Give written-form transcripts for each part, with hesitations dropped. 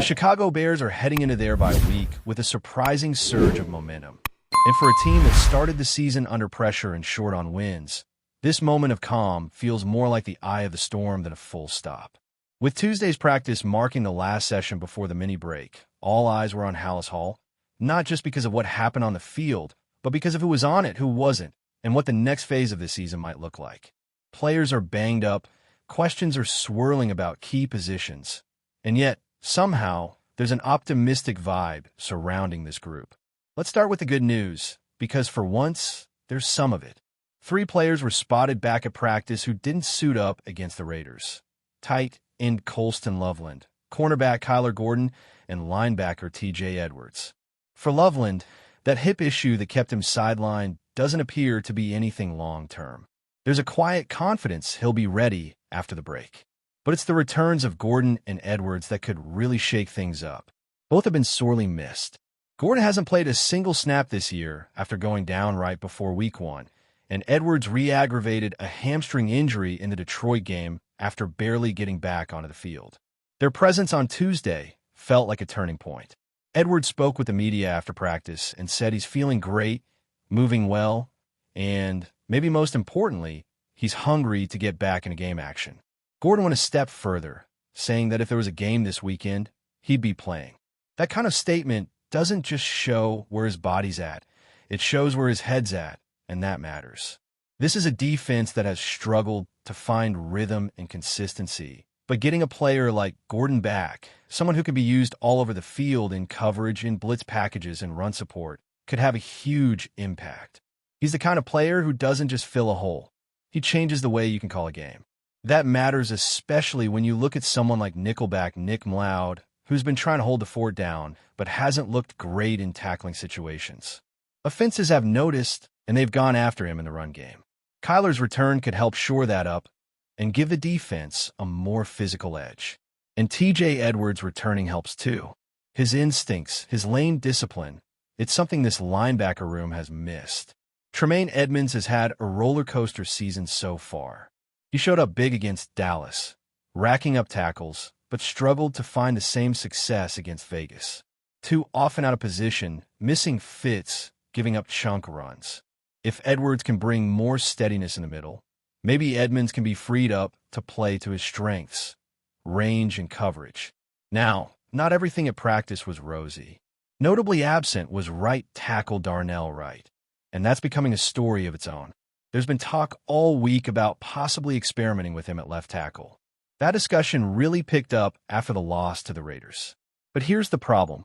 The Chicago Bears are heading into their bye week with a surprising surge of momentum. And for a team that started the season under pressure and short on wins, this moment of calm feels more like the eye of the storm than a full stop. With Tuesday's practice marking the last session before the mini break, all eyes were on Hallis Hall, not just because of what happened on the field, but because of who was on it, who wasn't, and what the next phase of the season might look like. Players are banged up, questions are swirling about key positions, and yet, somehow, there's an optimistic vibe surrounding this group. Let's start with the good news, because for once, there's some of it. 3 players were spotted back at practice who didn't suit up against the Raiders. Tight end Colston Loveland, cornerback Kyler Gordon, and linebacker TJ Edwards. For Loveland, that hip issue that kept him sidelined doesn't appear to be anything long-term. There's a quiet confidence he'll be ready after the break. But it's the returns of Gordon and Edwards that could really shake things up. Both have been sorely missed. Gordon hasn't played a single snap this year after going down right before Week 1, and Edwards re-aggravated a hamstring injury in the Detroit game after barely getting back onto the field. Their presence on Tuesday felt like a turning point. Edwards spoke with the media after practice and said he's feeling great, moving well, and, maybe most importantly, he's hungry to get back into game action. Gordon went a step further, saying that if there was a game this weekend, he'd be playing. That kind of statement doesn't just show where his body's at, it shows where his head's at, and that matters. This is a defense that has struggled to find rhythm and consistency, but getting a player like Gordon back, someone who can be used all over the field in coverage, in blitz packages, and run support, could have a huge impact. He's the kind of player who doesn't just fill a hole. He changes the way you can call a game. That matters especially when you look at someone like nickelback Nick Mloud, who's been trying to hold the fort down, but hasn't looked great in tackling situations. Offenses have noticed, and they've gone after him in the run game. Kyler's return could help shore that up and give the defense a more physical edge. And TJ Edwards returning helps too. His instincts, his lane discipline, it's something this linebacker room has missed. Tremaine Edmonds has had a roller coaster season so far. He showed up big against Dallas, racking up tackles, but struggled to find the same success against Vegas. Too often out of position, missing fits, giving up chunk runs. If Edwards can bring more steadiness in the middle, maybe Edmonds can be freed up to play to his strengths, range and coverage. Now, not everything at practice was rosy. Notably absent was right tackle Darnell Wright, and that's becoming a story of its own. There's been talk all week about possibly experimenting with him at left tackle. That discussion really picked up after the loss to the Raiders. But here's the problem.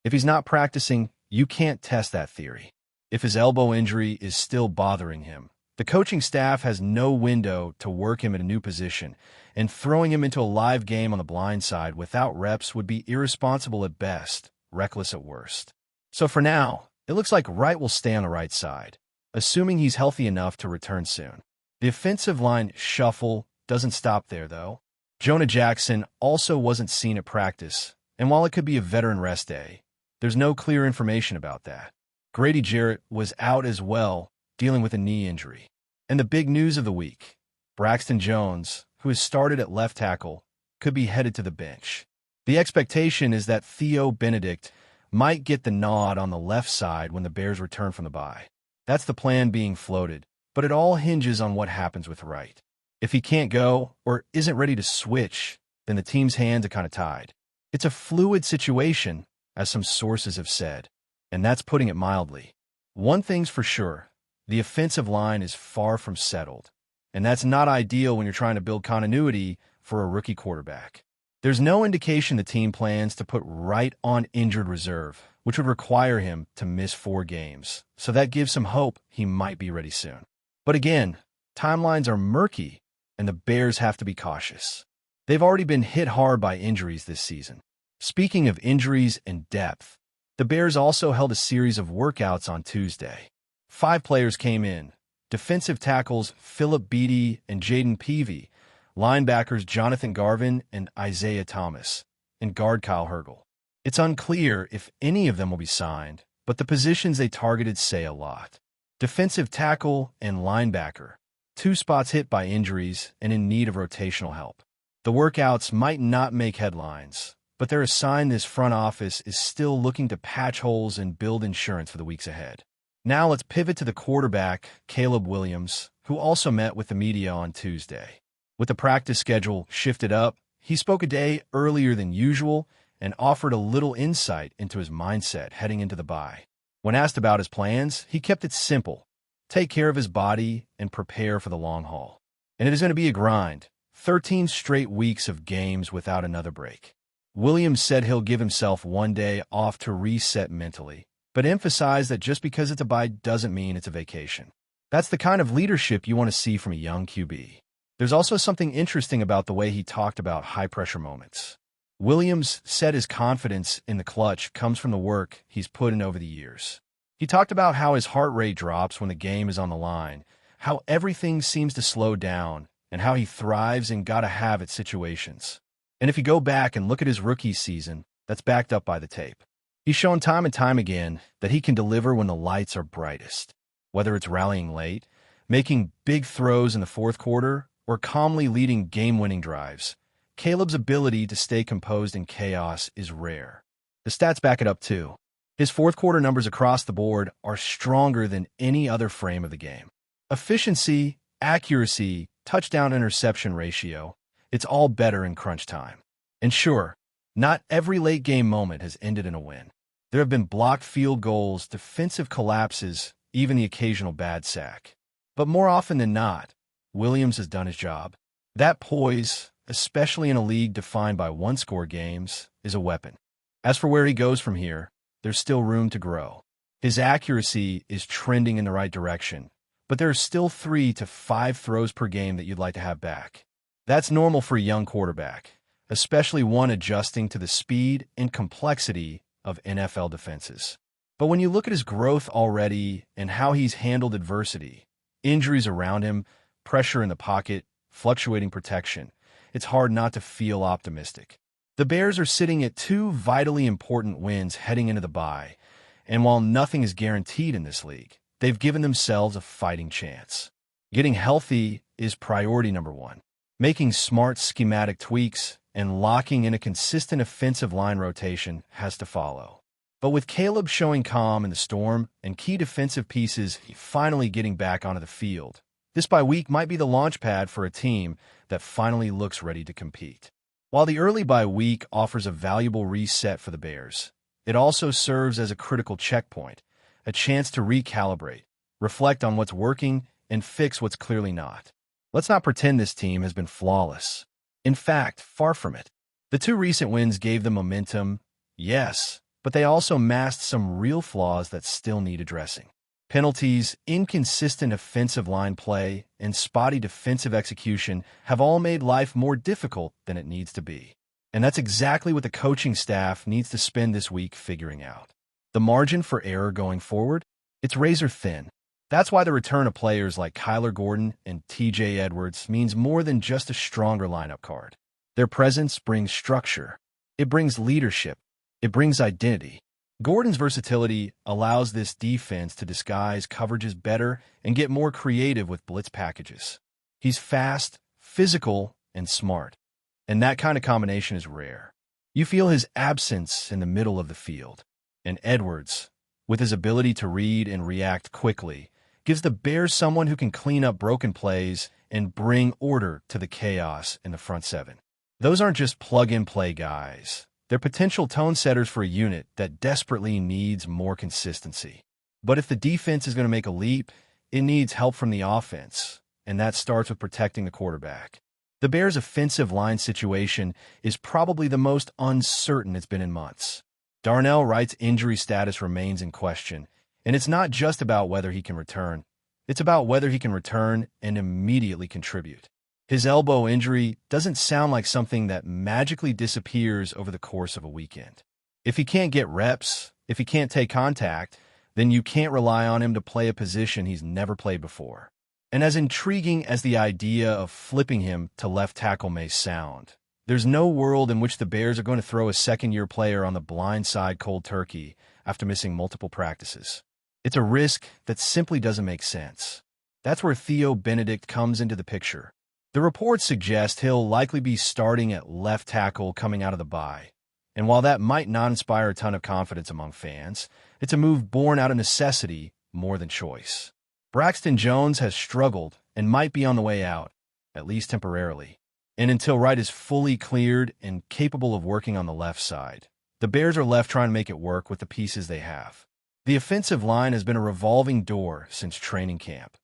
If he's not practicing, you can't test that theory. If his elbow injury is still bothering him, the coaching staff has no window to work him in a new position, and throwing him into a live game on the blind side without reps would be irresponsible at best, reckless at worst. So for now, it looks like Wright will stay on the right side, assuming he's healthy enough to return soon. The offensive line shuffle doesn't stop there, though. Jonah Jackson also wasn't seen at practice, and while it could be a veteran rest day, there's no clear information about that. Grady Jarrett was out as well, dealing with a knee injury. And the big news of the week, Braxton Jones, who has started at left tackle, could be headed to the bench. The expectation is that Theo Benedict might get the nod on the left side when the Bears return from the bye. That's the plan being floated, but it all hinges on what happens with Wright. If he can't go or isn't ready to switch, then the team's hands are kind of tied. It's a fluid situation, as some sources have said, and that's putting it mildly. One thing's for sure, the offensive line is far from settled, and that's not ideal when you're trying to build continuity for a rookie quarterback. There's no indication the team plans to put Wright on injured reserve, which would require him to miss 4 games, so that gives some hope he might be ready soon. But again, timelines are murky, and the Bears have to be cautious. They've already been hit hard by injuries this season. Speaking of injuries and depth, the Bears also held a series of workouts on Tuesday. 5 players came in: defensive tackles Philip Beatty and Jaden Peavy, linebackers Jonathan Garvin and Isaiah Thomas, and guard Kyle Hergel. It's unclear if any of them will be signed, but the positions they targeted say a lot. Defensive tackle and linebacker, 2 spots hit by injuries and in need of rotational help. The workouts might not make headlines, but they're a sign this front office is still looking to patch holes and build insurance for the weeks ahead. Now let's pivot to the quarterback, Caleb Williams, who also met with the media on Tuesday. With the practice schedule shifted up, he spoke a day earlier than usual and offered a little insight into his mindset heading into the bye. When asked about his plans, he kept it simple: take care of his body and prepare for the long haul. And it is going to be a grind, 13 straight weeks of games without another break. Williams said he'll give himself one day off to reset mentally, but emphasized that just because it's a bye doesn't mean it's a vacation. That's the kind of leadership you want to see from a young QB. There's also something interesting about the way he talked about high-pressure moments. Williams said his confidence in the clutch comes from the work he's put in over the years. He talked about how his heart rate drops when the game is on the line, how everything seems to slow down, and how he thrives in gotta-have-it situations. And if you go back and look at his rookie season, that's backed up by the tape. He's shown time and time again that he can deliver when the lights are brightest. Whether it's rallying late, making big throws in the fourth quarter, or calmly leading game-winning drives, Caleb's ability to stay composed in chaos is rare. The stats back it up too. His fourth-quarter numbers across the board are stronger than any other frame of the game. Efficiency, accuracy, touchdown-interception ratio, it's all better in crunch time. And sure, not every late-game moment has ended in a win. There have been blocked field goals, defensive collapses, even the occasional bad sack. But more often than not, Williams has done his job. That poise, especially in a league defined by one-score games, is a weapon. As for where he goes from here, there's still room to grow. His accuracy is trending in the right direction, but there are still 3 to 5 throws per game that you'd like to have back. That's normal for a young quarterback, especially one adjusting to the speed and complexity of NFL defenses. But when you look at his growth already and how he's handled adversity, injuries around him, pressure in the pocket, fluctuating protection, it's hard not to feel optimistic. The Bears are sitting at 2 vitally important wins heading into the bye, and while nothing is guaranteed in this league, they've given themselves a fighting chance. Getting healthy is priority number 1. Making smart schematic tweaks and locking in a consistent offensive line rotation has to follow. But with Caleb showing calm in the storm and key defensive pieces finally getting back onto the field, this bye week might be the launch pad for a team that finally looks ready to compete. While the early bye week offers a valuable reset for the Bears, it also serves as a critical checkpoint, a chance to recalibrate, reflect on what's working, and fix what's clearly not. Let's not pretend this team has been flawless. In fact, far from it. The 2 recent wins gave them momentum, yes, but they also masked some real flaws that still need addressing. Penalties, inconsistent offensive line play, and spotty defensive execution have all made life more difficult than it needs to be. And that's exactly what the coaching staff needs to spend this week figuring out. The margin for error going forward? It's razor thin. That's why the return of players like Kyler Gordon and TJ Edwards means more than just a stronger lineup card. Their presence brings structure. It brings leadership. It brings identity. Gordon's versatility allows this defense to disguise coverages better and get more creative with blitz packages. He's fast, physical, and smart. And that kind of combination is rare. You feel his absence in the middle of the field. And Edwards, with his ability to read and react quickly, gives the Bears someone who can clean up broken plays and bring order to the chaos in the front 7. Those aren't just plug-and-play guys. They're potential tone setters for a unit that desperately needs more consistency. But if the defense is going to make a leap, it needs help from the offense, and that starts with protecting the quarterback. The Bears' offensive line situation is probably the most uncertain it's been in months. Darnell Wright's injury status remains in question, and it's not just about whether he can return. It's about whether he can return and immediately contribute. His elbow injury doesn't sound like something that magically disappears over the course of a weekend. If he can't get reps, if he can't take contact, then you can't rely on him to play a position he's never played before. And as intriguing as the idea of flipping him to left tackle may sound, there's no world in which the Bears are going to throw a second-year player on the blind side cold turkey after missing multiple practices. It's a risk that simply doesn't make sense. That's where Theo Benedict comes into the picture. The reports suggest he'll likely be starting at left tackle coming out of the bye, And while that might not inspire a ton of confidence among fans, it's a move born out of necessity more than choice. Braxton Jones has struggled and might be on the way out, at least temporarily. And until Wright is fully cleared and capable of working on the left side, the Bears are left trying to make it work with the pieces they have. The offensive line has been a revolving door since training camp.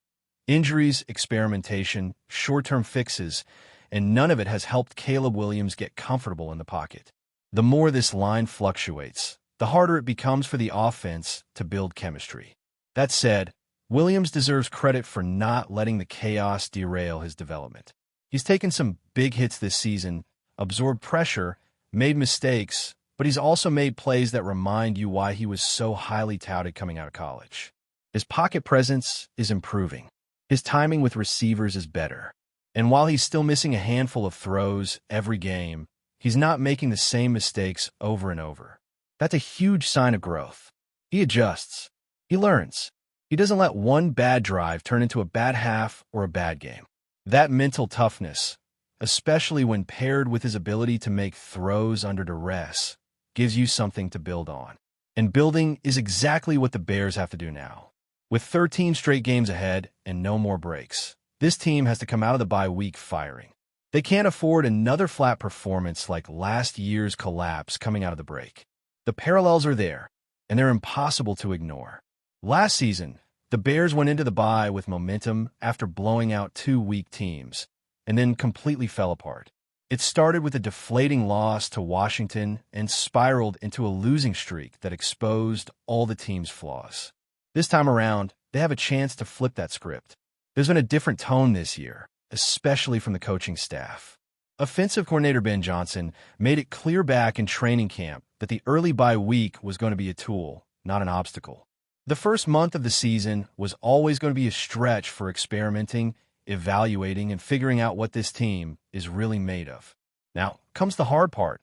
Injuries, experimentation, short-term fixes, and none of it has helped Caleb Williams get comfortable in the pocket. The more this line fluctuates, the harder it becomes for the offense to build chemistry. That said, Williams deserves credit for not letting the chaos derail his development. He's taken some big hits this season, absorbed pressure, made mistakes, but he's also made plays that remind you why he was so highly touted coming out of college. His pocket presence is improving. His timing with receivers is better. And while he's still missing a handful of throws every game, he's not making the same mistakes over and over. That's a huge sign of growth. He adjusts. He learns. He doesn't let one bad drive turn into a bad half or a bad game. That mental toughness, especially when paired with his ability to make throws under duress, gives you something to build on. And building is exactly what the Bears have to do now. With 13 straight games ahead and no more breaks, this team has to come out of the bye week firing. They can't afford another flat performance like last year's collapse coming out of the break. The parallels are there, and they're impossible to ignore. Last season, the Bears went into the bye with momentum after blowing out two weak teams, and then completely fell apart. It started with a deflating loss to Washington and spiraled into a losing streak that exposed all the team's flaws. This time around, they have a chance to flip that script. There's been a different tone this year, especially from the coaching staff. Offensive coordinator Ben Johnson made it clear back in training camp that the early bye week was going to be a tool, not an obstacle. The first month of the season was always going to be a stretch for experimenting, evaluating, and figuring out what this team is really made of. Now comes the hard part,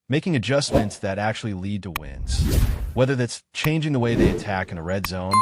making adjustments that actually lead to wins. Whether that's changing the way they attack in the red zone,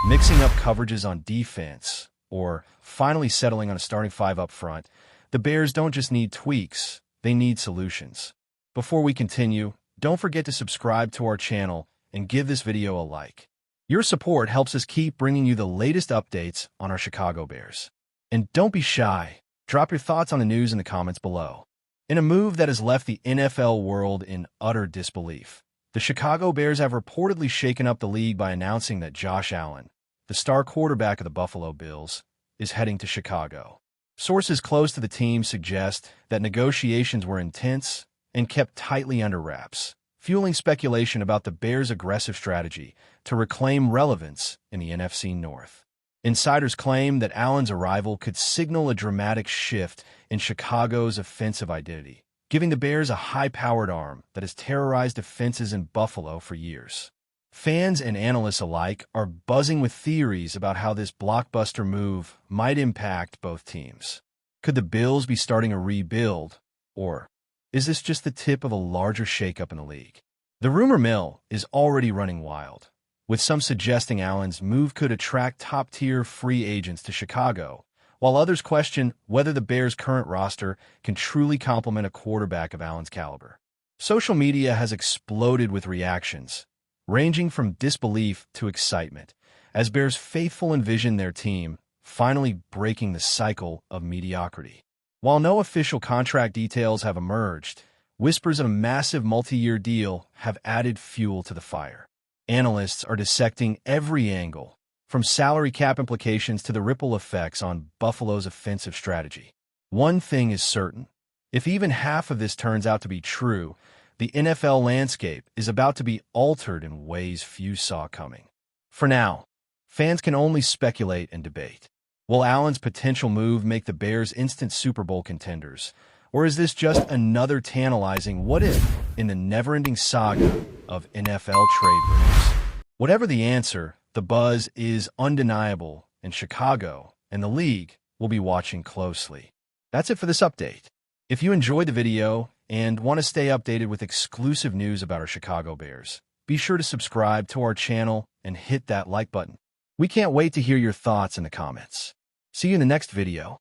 mixing up coverages on defense, or finally settling on a starting five up front, the Bears don't just need tweaks, they need solutions. Before we continue, don't forget to subscribe to our channel and give this video a like. Your support helps us keep bringing you the latest updates on our Chicago Bears. And don't be shy. Drop your thoughts on the news in the comments below. In a move that has left the NFL world in utter disbelief, the Chicago Bears have reportedly shaken up the league by announcing that Josh Allen, the star quarterback of the Buffalo Bills, is heading to Chicago. Sources close to the team suggest that negotiations were intense and kept tightly under wraps, fueling speculation about the Bears' aggressive strategy to reclaim relevance in the NFC North. Insiders claim that Allen's arrival could signal a dramatic shift in Chicago's offensive identity, giving the Bears a high-powered arm that has terrorized defenses in Buffalo for years. Fans and analysts alike are buzzing with theories about how this blockbuster move might impact both teams. Could the Bills be starting a rebuild, or is this just the tip of a larger shakeup in the league? The rumor mill is already running wild, with some suggesting Allen's move could attract top-tier free agents to Chicago, while others question whether the Bears' current roster can truly complement a quarterback of Allen's caliber. Social media has exploded with reactions, ranging from disbelief to excitement, as Bears faithful envision their team finally breaking the cycle of mediocrity. While no official contract details have emerged, whispers of a massive multi-year deal have added fuel to the fire. Analysts are dissecting every angle, from salary cap implications to the ripple effects on Buffalo's offensive strategy. One thing is certain. If even half of this turns out to be true, the NFL landscape is about to be altered in ways few saw coming. For now, fans can only speculate and debate. Will Allen's potential move make the Bears instant Super Bowl contenders, or is this just another tantalizing what-if in the never-ending saga of NFL trade rumors? Whatever the answer, the buzz is undeniable, and Chicago and the league will be watching closely. That's it for this update. If you enjoyed the video and want to stay updated with exclusive news about our Chicago Bears, be sure to subscribe to our channel and hit that like button. We can't wait to hear your thoughts in the comments. See you in the next video.